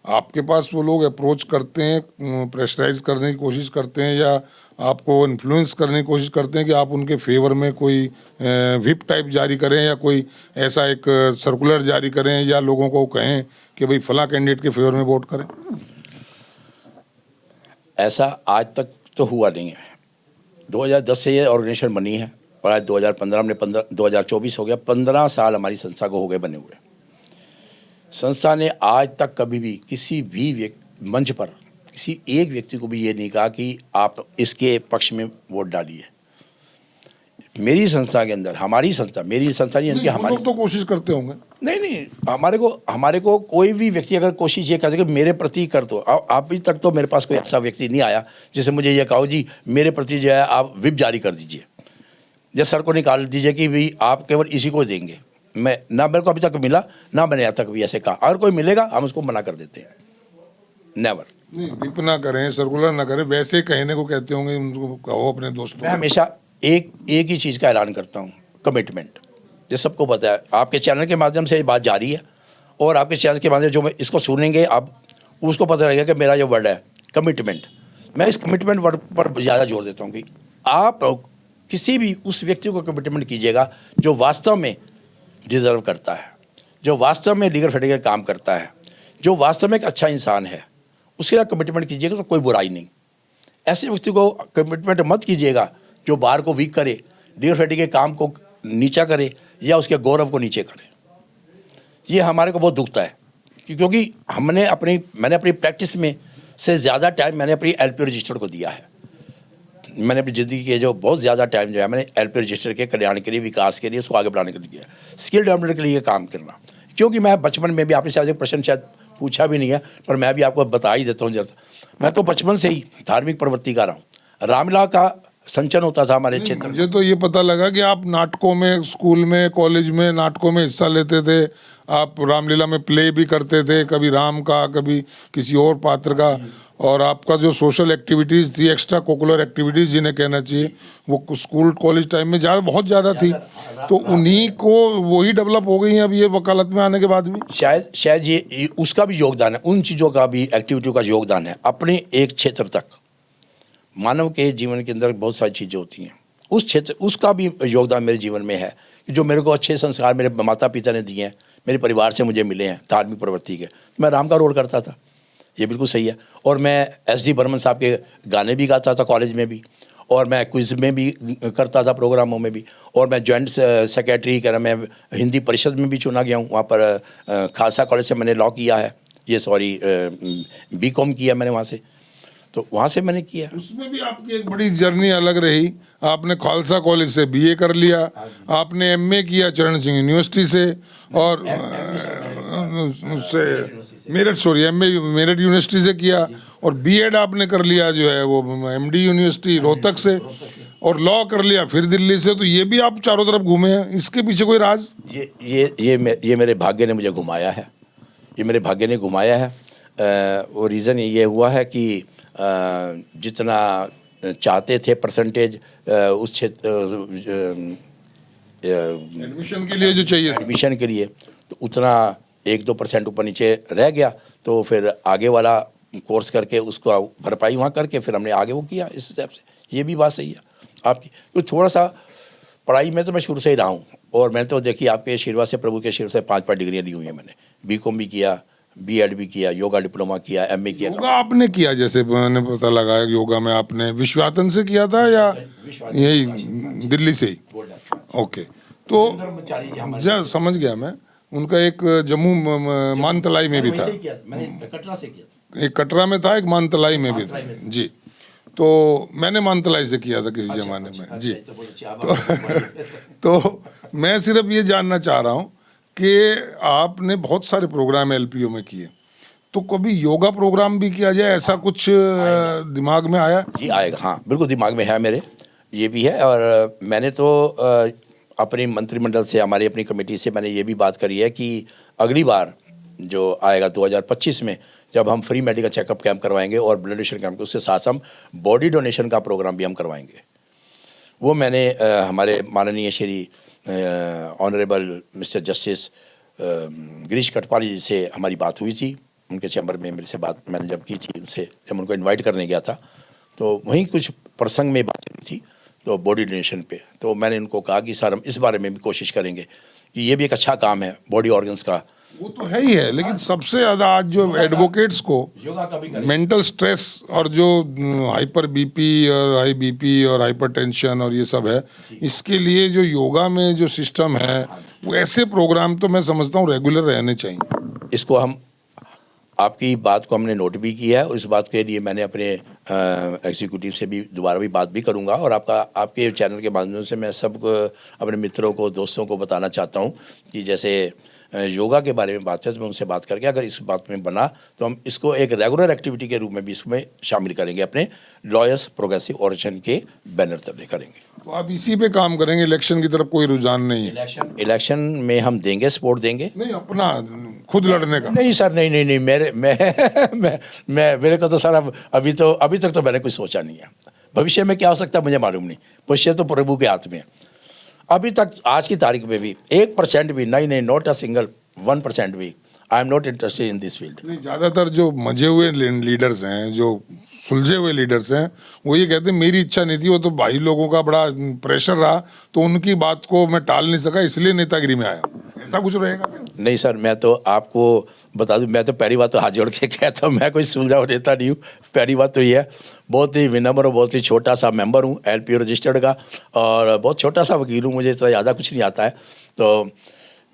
आपके पास वो लोग अप्रोच करते हैं, प्रेशराइज करने की कोशिश करते हैं या आपको इन्फ्लुएंस करने की कोशिश करते हैं कि आप उनके फेवर में कोई व्हिप टाइप जारी करें या कोई ऐसा एक सर्कुलर जारी करें या लोगों को कहें कि भाई फला कैंडिडेट के फेवर में वोट करें? ऐसा आज तक तो हुआ नहीं है। 2010 से ये ऑर्गेनाइजेशन बनी है और आज 2015 में 2024 हो गया, 15 साल हमारी संस्था को हो गए बने हुए। संस्था ने आज तक कभी भी किसी भी मंच पर किसी एक व्यक्ति को भी ये नहीं कहा कि आप इसके पक्ष में वोट डालिए। मेरी संस्था के अंदर, हमारी संस्था, मेरी संस्था नहीं है, हमारी तो कोशिश करते होंगे। नहीं, हमारे को कोई भी व्यक्ति अगर कोशिश ये करते कि मेरे प्रति कर दो, अभी तक तो मेरे पास कोई ऐसा व्यक्ति नहीं आया जिसे मुझे ये कहो जी मेरे प्रति जो है आप व्हिप जारी कर दीजिए या सर को निकाल दीजिए कि भाई आप केवल इसी को देंगे। मैं ना मेरे को अभी तक मिला, ना मैंने यहाँ तक भी ऐसे कहा। अगर कोई मिलेगा हम उसको मना कर देते हैं, नेवर। नहीं, विप ना करें, सर्कुलर ना करें, वैसे कहने को कहते होंगे, उनको कहो अपने दोस्तों मैं को। हमेशा एक ही चीज़ का ऐलान करता हूँ, कमिटमेंट। ये सबको पता है, आपके चैनल के माध्यम से ये बात जारी है, और आपके चैनल के माध्यम से जो मैं इसको सुनेंगे आप, उसको पता लगेगा कि मेरा जो वर्ड है कमिटमेंट। मैं इस कमिटमेंट वर्ड पर ज़्यादा जोर देता हूँ कि आप किसी भी उस व्यक्ति को कमिटमेंट कीजिएगा जो वास्तव में डिज़र्व करता है, जो वास्तव में लीगल फेडरेशन का काम करता है, जो वास्तव में एक अच्छा इंसान है, उसके लिए कमिटमेंट कीजिएगा तो कोई बुराई नहीं। ऐसे व्यक्ति को कमिटमेंट मत कीजिएगा जो बार को वीक करे, लीगल फेडरेशन के काम को नीचा करे या उसके गौरव को नीचे करे। ये हमारे को बहुत दुखता है, क्योंकि मैंने अपनी प्रैक्टिस में से ज़्यादा टाइम मैंने अपनी एलपीओ रजिस्टर को दिया है। मैंने अपनी ज़िंदगी के जो बहुत ज़्यादा टाइम जो है मैंने एलपीओ रजिस्टर के कल्याण के लिए, विकास के लिए, उसको आगे बढ़ाने के लिए दिया है, स्किल डेवलपमेंट के लिए काम करना। क्योंकि मैं बचपन में भी, आपने शायद एक प्रश्न शायद पूछा भी नहीं है, पर मैं भी आपको बता ही देता हूँ जरा। मैं तो बचपन से ही धार्मिक प्रवृत्ति का रहा हूँ। रामलीला का संचलन होता था हमारे क्षेत्र में। मुझे तो ये पता लगा कि आप नाटकों में, स्कूल में, कॉलेज में नाटकों में हिस्सा लेते थे, आप रामलीला में प्ले भी करते थे, कभी राम का, कभी किसी और पात्र का, और आपका जो सोशल एक्टिविटीज़ थी, एक्स्ट्रा कोकुलर एक्टिविटीज़ जिन्हें कहना चाहिए, वो स्कूल कॉलेज टाइम में बहुत ज़्यादा थी। तो उन्हीं को वही डेवलप हो गई हैं अब ये वकालत में आने के बाद भी। शायद ये उसका भी योगदान है, उन चीज़ों का भी, एक्टिविटी का योगदान है। अपने एक क्षेत्र तक, मानव के जीवन के अंदर बहुत सारी चीज़ें होती हैं, उस क्षेत्र, उसका भी योगदान मेरे जीवन में है। जो मेरे को अच्छे संस्कार मेरे माता पिता ने दिए हैं, मेरे परिवार से मुझे मिले हैं धार्मिक प्रवृत्ति के, मैं राम का रोल करता था, ये बिल्कुल सही है। और मैं एस.डी. बर्मन साहब के गाने भी गाता था कॉलेज में भी, और मैं क्विज में भी करता था, प्रोग्रामों में भी, और मैं जॉइंट सेक्रेटरी कह रहा, मैं हिंदी परिषद में भी चुना गया हूँ। वहाँ पर खालसा कॉलेज से मैंने लॉ किया है, बीकॉम किया मैंने वहाँ से, तो वहाँ से मैंने किया। उसमें भी आपकी एक बड़ी जर्नी अलग रही। आपने खालसा कॉलेज से बीए कर लिया, आपने एमए किया चरण सिंह यूनिवर्सिटी से, और उससे एमए मेरठ यूनिवर्सिटी से किया, और बीएड आपने कर लिया जो है वो एमडी यूनिवर्सिटी रोहतक से, और लॉ कर लिया फिर दिल्ली से। तो ये भी आप चारों तरफ घूमे हैं, इसके पीछे कोई राज? ये मेरे भाग्य ने मुझे घुमाया है, ये मेरे भाग्य ने घुमाया है। वो रीज़न ये हुआ है कि जितना चाहते थे परसेंटेज उस क्षेत्र एडमिशन के लिए जो चाहिए, एडमिशन के लिए, तो उतना 1-2% ऊपर नीचे रह गया, तो फिर आगे वाला कोर्स करके उसको भरपाई वहाँ करके फिर हमने आगे वो किया इस हिसाब से। ये भी बात सही है आपकी। तो थोड़ा सा पढ़ाई में तो मैं शुरू से ही रहा हूँ, और मैंने तो देखिए आपके आशीर्वाद से, प्रभु के आशीर्वाद से 5 डिग्रियाँ ली हुई हैं मैंने। बीकॉम भी किया, बीएड भी किया, योगा डिप्लोमा किया, एमए किया। योगा आपने किया, जैसे मैंने पता लगाया योगा में आपने विश्वातन से किया था या यही दिल्ली से ही? ओके, तो समझ गया मैं। उनका एक जम्मू मानतलाई में भी था, मैंने कटरा से किया था, एक कटरा में था, एक मानतलाई में भी था जी। तो मैंने मानतलाई से किया था किसी जमाने में जी। तो मैं सिर्फ ये जानना चाह रहा हूँ कि आपने बहुत सारे प्रोग्राम एलपीओ में किए, तो कभी योगा प्रोग्राम भी किया जाए, ऐसा कुछ दिमाग में आया? जी आएगा, हाँ बिल्कुल दिमाग में है मेरे, ये भी है। और मैंने तो अपनी मंत्रिमंडल से, हमारी अपनी कमेटी से मैंने ये भी बात करी है कि अगली बार जो आएगा 2025 में, जब हम फ्री मेडिकल चेकअप कैंप करवाएंगे और ब्लड डोनेशन कैंप, उसके साथ हम बॉडी डोनेशन का प्रोग्राम भी हम करवाएंगे। वो मैंने हमारे माननीय Shri honourable mister justice Girish Katpali ji से हमारी बात हुई थी, उनके चैम्बर में मेरे से बात मैंने जब की थी उनसे, जब उनको इनवाइट करने गया था, तो वहीं कुछ प्रसंग में बात हुई थी तो बॉडी डोनेशन पे। तो मैंने उनको कहा कि सर हम इस बारे में भी कोशिश करेंगे कि ये भी एक अच्छा काम है बॉडी ऑर्गन्स का। वो तो है ही है, लेकिन सबसे ज़्यादा आज जो एडवोकेट्स को मेंटल स्ट्रेस और जो हाइपर बीपी और हाई बीपी और हाइपरटेंशन और ये सब है, इसके लिए जो योगा में जो सिस्टम है, वो ऐसे प्रोग्राम तो मैं समझता हूँ रेगुलर रहने चाहिए। इसको हम, आपकी बात को हमने नोट भी किया है, और इस बात के लिए मैंने अपने एग्जीक्यूटिव से भी दोबारा भी बात भी करूंगा, और आपके चैनल के माध्यम से मैं सब अपने मित्रों को, दोस्तों को बताना चाहता हूं कि जैसे योगा के बारे में बात है तो मैं उनसे बात करके अगर इस बात में बना तो हम इसको एक रेगुलर एक्टिविटी के रूप में भी इसमें शामिल करेंगे, अपने लॉयर्स प्रोग्रेसिव ऑर्गेनाइजेशन के बैनर तले करेंगे। तो आप इसी पे काम करेंगे, इलेक्शन की तरफ कोई रुझान नहीं है? इलेक्शन में हम देंगे, सपोर्ट देंगे। नहीं, अपना खुद लड़ने का? नहीं सर, नहीं मेरे मैं मेरे को तो सर अब अभी तक तो मैंने कुछ सोचा नहीं है। भविष्य में क्या हो सकता है मुझे मालूम नहीं, भविष्य तो प्रभु के हाथ में है। अभी तक आज की तारीख में भी 1% भी नहीं, नॉट अ सिंगल 1% भी I am not interested in this field. नहीं, ज़्यादातर जो मजे हुए लीडर्स हैं, जो सुलझे हुए लीडर्स हैं, वो ये कहते हैं मेरी इच्छा नहीं थी, वो तो भाई लोगों का बड़ा प्रेशर रहा तो उनकी बात को मैं टाल नहीं सका, इसलिए नेतागिरी में आया। ऐसा कुछ रहेगा क्या? नहीं सर, मैं तो आपको बता दूं, मैं तो पहली बात तो हाथ जोड़ के कहता हूँ मैं कोई सुलझाव नेता नहीं हूँ। पहली बात तो ये है, बहुत ही विनम्र और बहुत ही छोटा सा मेंबर हूँ LPO रजिस्टर्ड का, और बहुत छोटा सा वकील हूँ, मुझे इतना ज़्यादा कुछ नहीं आता है, तो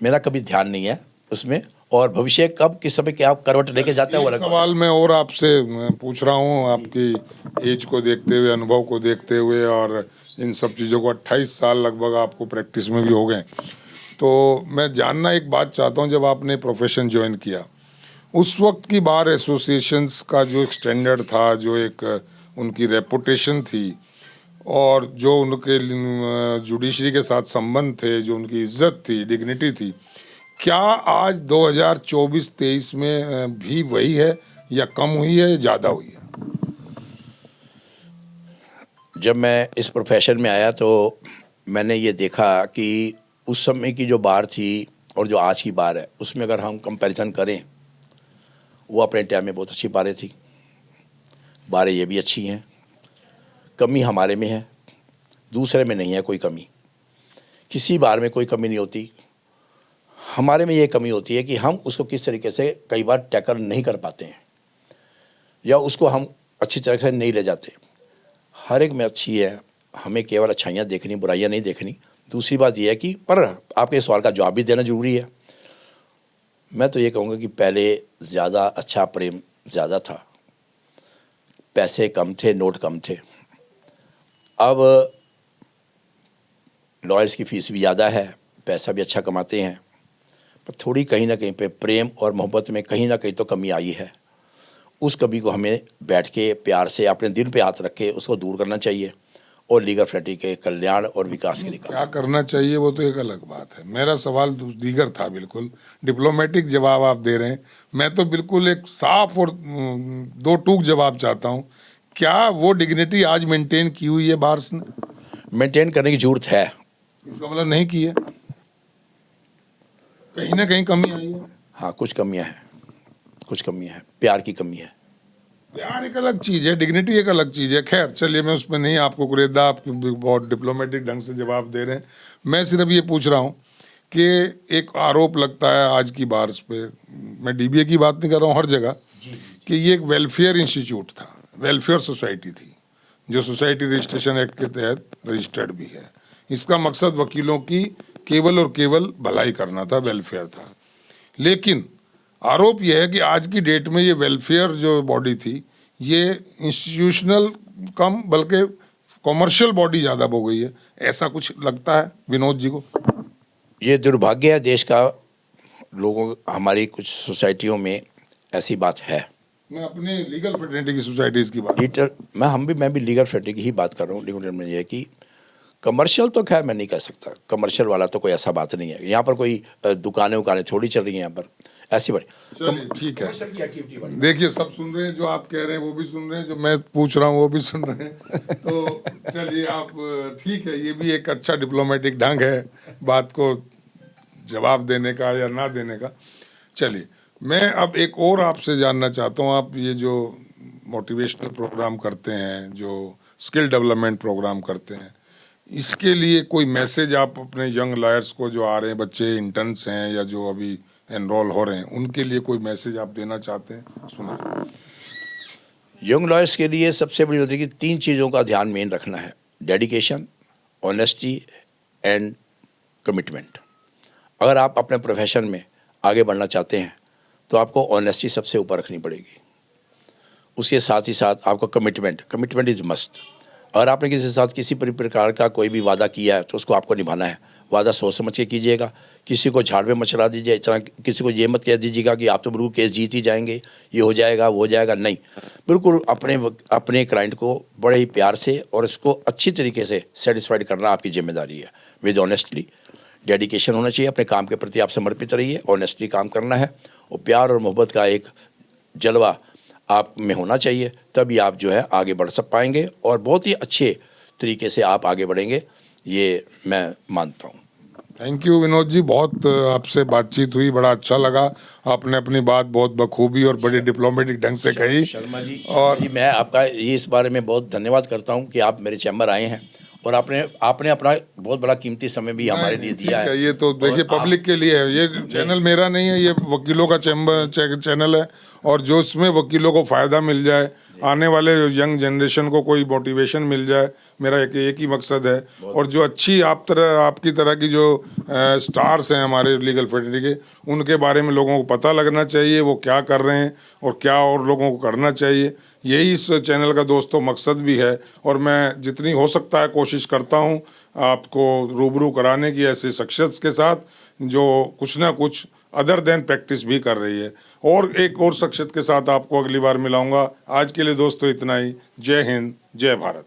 मेरा कभी ध्यान नहीं है उसमें। और भविष्य कब किस समय क्या करवट लेके जाता है वो अलग। सवाल मैं और आपसे पूछ रहा हूँ, आपकी एज को देखते हुए, अनुभव को देखते हुए, और इन सब चीज़ों को 28 साल लगभग आपको प्रैक्टिस में भी हो गए, तो मैं जानना एक बात चाहता हूँ, जब आपने प्रोफेशन ज्वाइन किया उस वक्त की बार एसोसिएशंस का जो एक स्टैंडर्ड था, जो एक उनकी रेपुटेशन थी, और जो उनके जुडिशरी के साथ संबंध थे, जो उनकी इज्जत थी, डिग्निटी थी, क्या आज 2024-23 में भी वही है, या कम हुई है, या ज़्यादा हुई है? जब मैं इस प्रोफेशन में आया तो मैंने ये देखा कि उस समय की जो बार थी और जो आज की बार है, उसमें अगर हम कंपैरिजन करें, वो अपने टाइम में बहुत अच्छी बारें थी। बारें ये भी अच्छी हैं, कमी हमारे में है, दूसरे में नहीं है कोई कमी। किसी बार में कोई कमी नहीं होती, हमारे में ये कमी होती है कि हम उसको किस तरीके से कई बार टैकल नहीं कर पाते हैं, या उसको हम अच्छी तरह से नहीं ले जाते। हर एक में अच्छी है, हमें केवल अच्छाइयाँ देखनी, बुराइयाँ नहीं देखनी। दूसरी बात यह है कि पर आपके सवाल का जवाब भी देना ज़रूरी है। मैं तो ये कहूँगा कि पहले ज़्यादा अच्छा प्रेम ज़्यादा था, पैसे कम थे, नोट कम थे। अब लॉयर्स की फ़ीस भी ज़्यादा है, पैसा भी अच्छा कमाते हैं, पर थोड़ी कहीं ना कहीं पे प्रेम और मोहब्बत में कहीं ना कहीं तो कमी आई है। उस कमी को हमें बैठ के प्यार से अपने दिल पे हाथ रख के उसको दूर करना चाहिए, और लीगल फ्रेटर्निटी के कल्याण और विकास के लिए क्या करना चाहिए वो तो एक अलग बात है। मेरा सवाल दीगर था, बिल्कुल डिप्लोमेटिक जवाब आप दे रहे हैं। मैं तो बिल्कुल एक साफ और दो टूक जवाब चाहता हूँ। क्या वो डिग्निटी आज मेंटेन की हुई है बार्स ने? मेंटेन करने की जरूरत है। इसका मतलब नहीं की है, कहीं ना कहीं कमी आई है। हाँ, कुछ कमियाँ हैं, कुछ कमियाँ हैं, प्यार की कमी है। प्यार एक अलग चीज़ है, डिग्निटी एक अलग चीज़ है। खैर चलिए, मैं उसमें नहीं आपको कुरेदा, आप बहुत डिप्लोमेटिक ढंग से जवाब दे रहे हैं। मैं सिर्फ ये पूछ रहा हूँ कि एक आरोप लगता है आज की बार्स पे, मैं DBA की बात नहीं कर रहा हूँ, हर जगह, कि ये एक वेलफेयर इंस्टीट्यूट था, वेलफेयर सोसाइटी थी, जो सोसाइटी रजिस्ट्रेशन एक्ट के तहत रजिस्टर्ड भी है। इसका मकसद वकीलों की केवल और केवल भलाई करना था, वेलफेयर था। लेकिन आरोप यह है कि आज की डेट में ये वेलफेयर जो बॉडी थी, ये इंस्टीट्यूशनल कम बल्कि कॉमर्शियल बॉडी ज़्यादा हो गई है। ऐसा कुछ लगता है विनोद जी को? ये दुर्भाग्य है देश का, लोगों हमारी कुछ सोसाइटियों में ऐसी बात है। मैं अपने लीगल फ्रेटर्निटी की सोसाइटीज़ की बात, मैं भी लीगल फ्रेटर्निटी की ही बात कर रहा हूँ। लीगल में ये है कि कमर्शियल तो खैर मैं नहीं कह सकता, कमर्शियल वाला तो कोई ऐसा बात नहीं है। यहाँ पर कोई दुकानें उकानें थोड़ी चल रही हैं यहाँ पर ऐसी बड़ी। चलिए ठीक है। देखिए, सब सुन रहे हैं, जो आप कह रहे हैं वो भी सुन रहे हैं, जो मैं पूछ रहा हूँ वो भी सुन रहे हैं। तो चलिए आप, ठीक है, ये भी एक अच्छा डिप्लोमेटिक ढंग है बात को जवाब देने का या ना देने का। चलिए, मैं अब एक और आपसे जानना चाहता हूँ, आप ये जो मोटिवेशनल प्रोग्राम करते हैं, जो स्किल डेवलपमेंट प्रोग्राम करते हैं, इसके लिए कोई मैसेज आप अपने यंग लॉयर्स को, जो आ रहे हैं बच्चे, इंटर्न्स हैं या जो अभी एनरोल हो रहे हैं, उनके लिए कोई मैसेज आप देना चाहते हैं? सुना। यंग लॉयर्स के लिए सबसे बड़ी बात है कि 3 चीज़ों का ध्यान मेन रखना है: डेडिकेशन, ऑनेस्टी एंड कमिटमेंट। अगर आप अपने प्रोफेशन में आगे बढ़ना चाहते हैं तो आपको ऑनेस्टी सबसे ऊपर रखनी पड़ेगी। उसके साथ ही साथ आपको कमिटमेंट इज़ मस्ट। अगर आपने किसी के साथ किसी प्रकार का कोई भी वादा किया है तो उसको आपको निभाना है। वादा सोच समझ के कीजिएगा, किसी को झाड़ में मचला दीजिए, इतना किसी को ये मत कह दीजिएगा कि आप तो बिल्कुल केस जीत ही जाएंगे, ये हो जाएगा वो हो जाएगा, नहीं। बिल्कुल अपने क्लाइंट को बड़े ही प्यार से और इसको अच्छी तरीके से सेटिस्फाइड करना आपकी जिम्मेदारी है। विद ऑनेस्टली डेडिकेशन होना चाहिए, अपने काम के प्रति आप समर्पित रहिए, ऑनेस्टली काम करना है और प्यार और मोहब्बत का एक जलवा आप में होना चाहिए, तभी आप जो है आगे बढ़ पाएंगे और बहुत ही अच्छे तरीके से आप आगे बढ़ेंगे, ये मैं मानता हूँ। थैंक यू विनोद जी, बहुत आपसे बातचीत हुई, बड़ा अच्छा लगा। आपने अपनी बात बहुत बखूबी और बड़ी डिप्लोमेटिक ढंग से कही। शर्मा जी, और मैं आपका ये इस बारे में बहुत धन्यवाद करता हूँ कि आप मेरे चैम्बर आए हैं और आपने अपना बहुत बड़ा कीमती समय भी हमारे लिए दिया ठीक है। ये तो देखिए पब्लिक के लिए है, ये चैनल मेरा नहीं है, ये वकीलों का चैनल है, और जो इसमें वकीलों को फ़ायदा मिल जाए, आने वाले यंग जनरेशन को कोई मोटिवेशन मिल जाए, मेरा एक ही मकसद है। और जो अच्छी आपकी तरह की जो स्टार्स हैं हमारे लीगल फ्रेटर्निटी के, उनके बारे में लोगों को पता लगना चाहिए, वो क्या कर रहे हैं और क्या और लोगों को करना चाहिए। यही इस चैनल का दोस्तों मकसद भी है, और मैं जितनी हो सकता है कोशिश करता हूँ आपको रूबरू कराने की ऐसे शख्सियत के साथ जो कुछ ना कुछ अदर देन प्रैक्टिस भी कर रही है। और एक और शख्सियत के साथ आपको अगली बार मिलाऊंगा। आज के लिए दोस्तों इतना ही। जय हिंद, जय भारत।